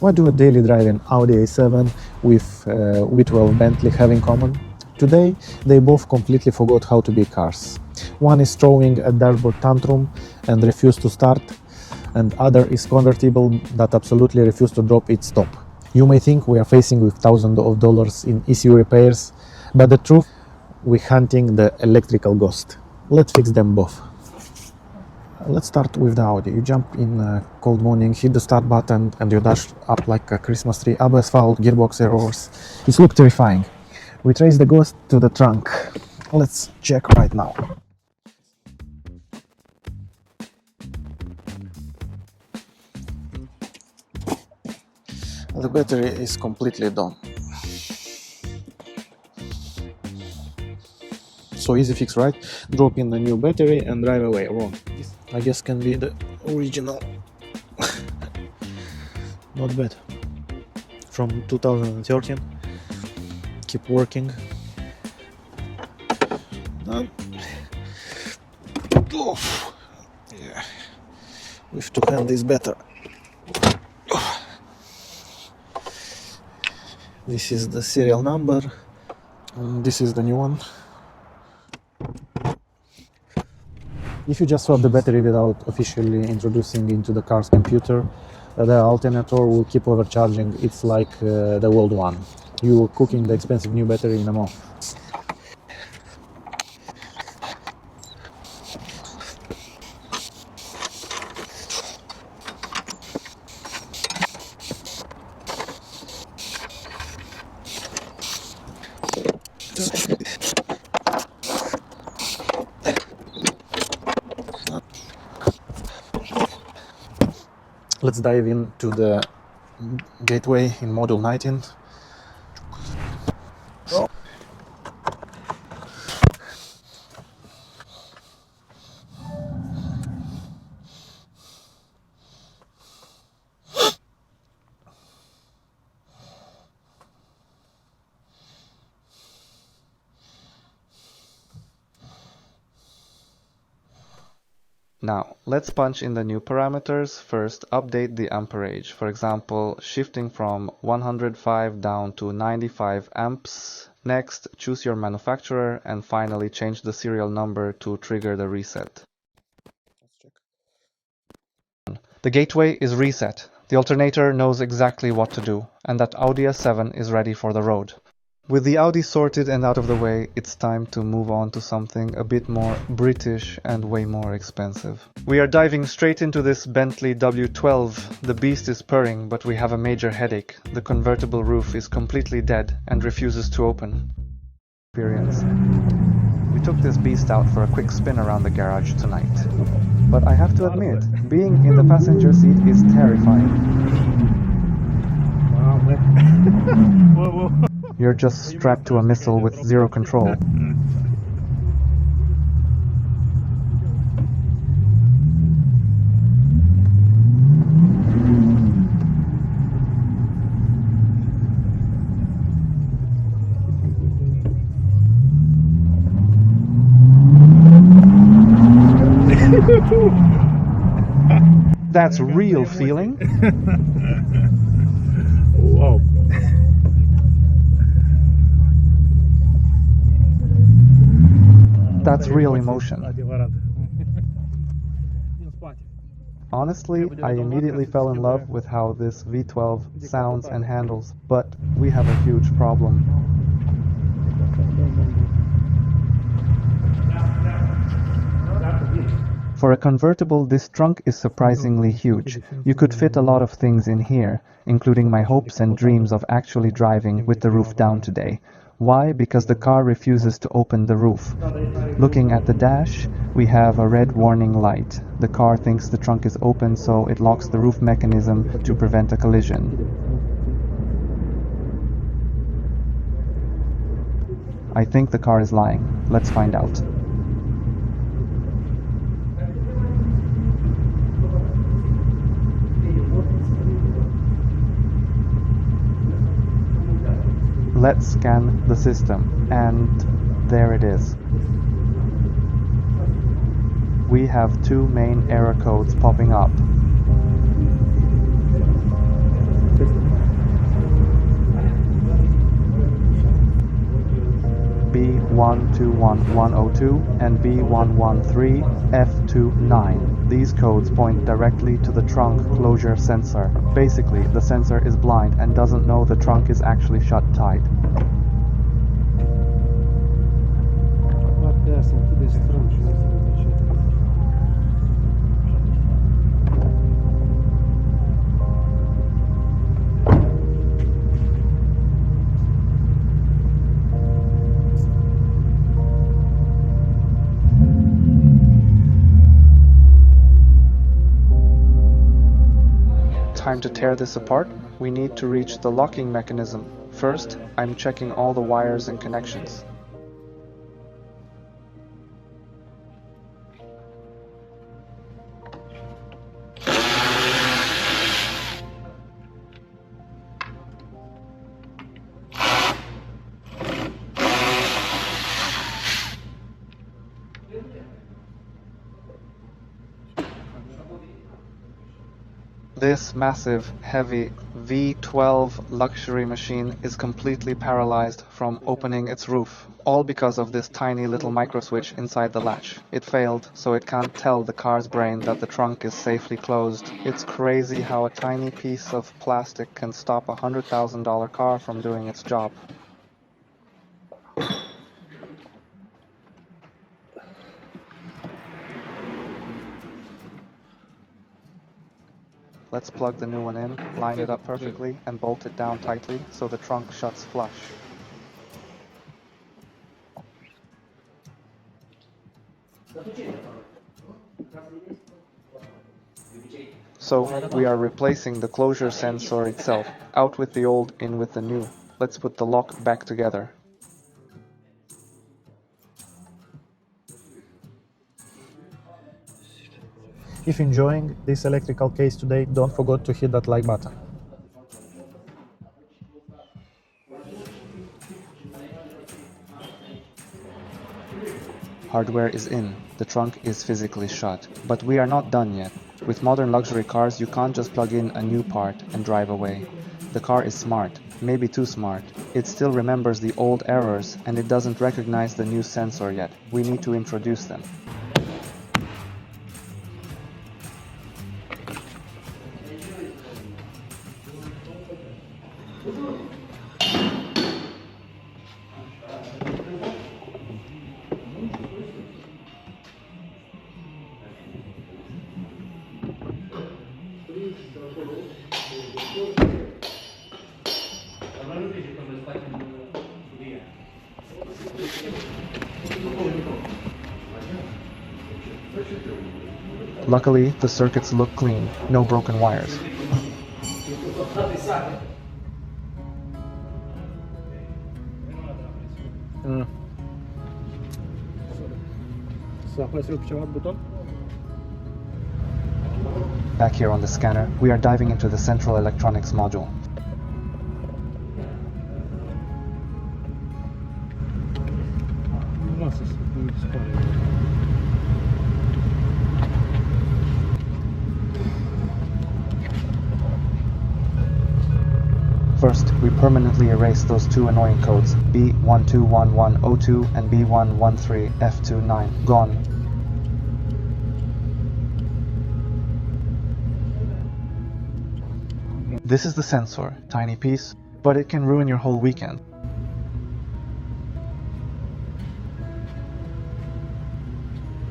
What do a daily driving Audi A7 with V12 Bentley have in common? Today, they both completely forgot how to be cars. One is throwing a dashboard tantrum and refuse to start, and other is convertible that absolutely refuse to drop its top. You may think we are facing with thousands of dollars in ECU repairs, but the truth, we're hunting the electrical ghost. Let's fix them both. Let's start with the Audi. You jump in a cold morning, hit the start button, and you dash up like a Christmas tree. ABS fault, gearbox errors. It looks terrifying. We trace the ghost to the trunk. Let's check right now. The battery is completely done. So easy fix, right? Drop in a new battery and drive away. Wrong. This, I guess, can be the original. Not bad. From 2013. Keep working. Done. Oof. Yeah. With two hands is better. This is the serial number. And this is the new one. If you just swap the battery without officially introducing into the car's computer, the alternator will keep overcharging. It's like the old one. You are cooking the expensive new battery in a month. Let's dive into the gateway in Model 19. Now, let's punch in the new parameters. First, update the amperage. For example, shifting from 105 down to 95 amps. Next, choose your manufacturer, and finally change the serial number to trigger the reset. The gateway is reset. The alternator knows exactly what to do, and that Audi A7 is ready for the road. With the Audi sorted and out of the way, it's time to move on to something a bit more British and way more expensive. We are diving straight into this Bentley W12. The beast is purring, but we have a major headache. The convertible roof is completely dead and refuses to open. Experience. We took this beast out for a quick spin around the garage tonight. But I have to admit, being in the passenger seat is terrifying. Wow, man. Whoa, whoa. You're just strapped to a missile with zero control. That's real feeling. Wow. That's real emotion. Honestly, I immediately fell in love with how this V12 sounds and handles, but we have a huge problem. For a convertible, this trunk is surprisingly huge. You could fit a lot of things in here, including my hopes and dreams of actually driving with the roof down today. Why? Because the car refuses to open the roof. Looking at the dash, we have a red warning light. The car thinks the trunk is open, so it locks the roof mechanism to prevent a collision. I think the car is lying. Let's find out. Let's scan the system, and there it is. We have two main error codes popping up. B113102 and B113F29. These codes point directly to the trunk closure sensor. Basically, the sensor is blind and doesn't know the trunk is actually shut tight. Time to tear this apart. We need to reach the locking mechanism. First, I'm checking all the wires and connections. This massive, heavy V12 luxury machine is completely paralyzed from opening its roof, all because of this tiny little microswitch inside the latch. It failed, so it can't tell the car's brain that the trunk is safely closed. It's crazy how a tiny piece of plastic can stop a $100,000 car from doing its job. Let's plug the new one in, line it up perfectly, and bolt it down tightly so the trunk shuts flush. So, we are replacing the closure sensor itself. Out with the old, in with the new. Let's put the lock back together. If enjoying this electrical case today, don't forget to hit that like button. Hardware is in, the trunk is physically shut. But we are not done yet. With modern luxury cars, you can't just plug in a new part and drive away. The car is smart, maybe too smart. It still remembers the old errors and it doesn't recognize the new sensor yet. We need to introduce them. Luckily, the circuits look clean, no broken wires. Back here on the scanner, we are diving into the central electronics module. First, we permanently erase those two annoying codes, B121102 and B113F29. Gone. This is the sensor, tiny piece, but it can ruin your whole weekend.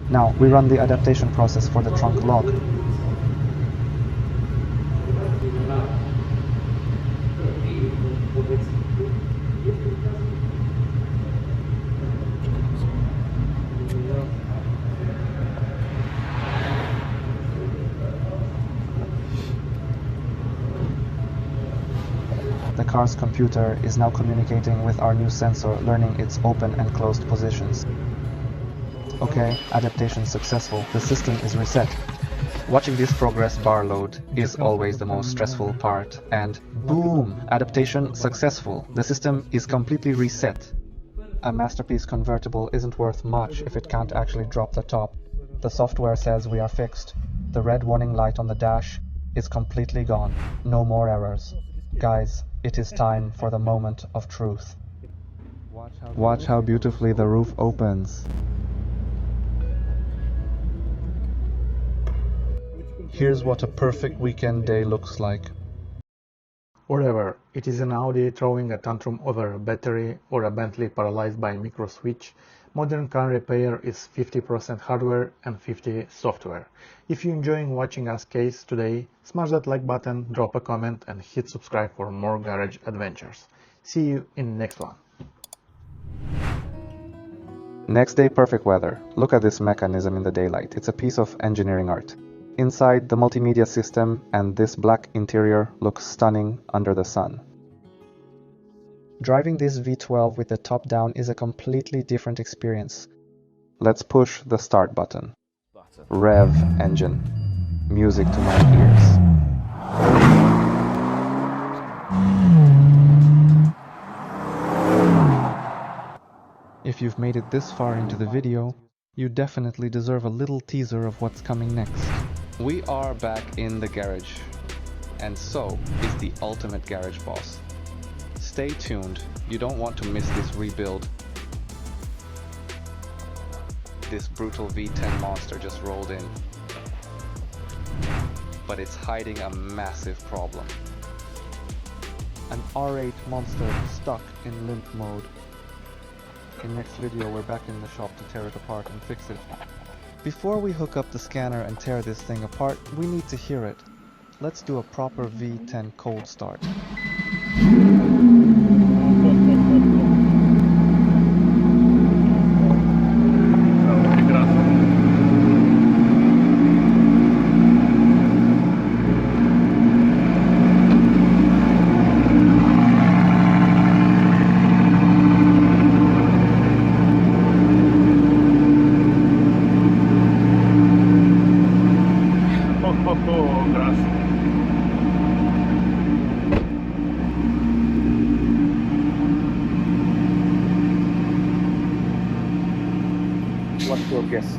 Now, we run the adaptation process for the trunk lock. The car's computer is now communicating with our new sensor, learning its open and closed positions. Okay, adaptation successful. The system is reset. Watching this progress bar load is always the most stressful part, and boom! Adaptation successful. The system is completely reset. A masterpiece convertible isn't worth much if it can't actually drop the top. The software says we are fixed. The red warning light on the dash is completely gone. No more errors. Guys, it is time for the moment of truth. Watch Watch how beautifully the roof opens. Here's what a perfect weekend day looks like. Whatever, it is an Audi throwing a tantrum over a battery or a Bentley paralyzed by Microswitch. Modern car repair is 50% hardware and 50% software. If you're enjoying watching us case today, smash that like button, drop a comment and hit subscribe for more garage adventures. See you in next one. Next day, perfect weather. Look at this mechanism in the daylight. It's a piece of engineering art. Inside, the multimedia system and this black interior looks stunning under the sun. Driving this V12 with the top down is a completely different experience. Let's push the start button. Rev engine. Music to my ears. If you've made it this far into the video, you definitely deserve a little teaser of what's coming next. We are back in the garage, and so is the ultimate garage boss. Stay tuned, you don't want to miss this rebuild. This brutal V10 monster just rolled in, but it's hiding a massive problem. An R8 monster stuck in limp mode. In next video we're back in the shop to tear it apart and fix it. Before we hook up the scanner and tear this thing apart, we need to hear it. Let's do a proper V10 cold start. What's your guess?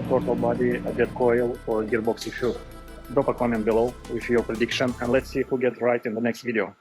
Throttle body, a dead coil, or gearbox issue? Drop a comment below with your prediction and let's see who gets right in the next video.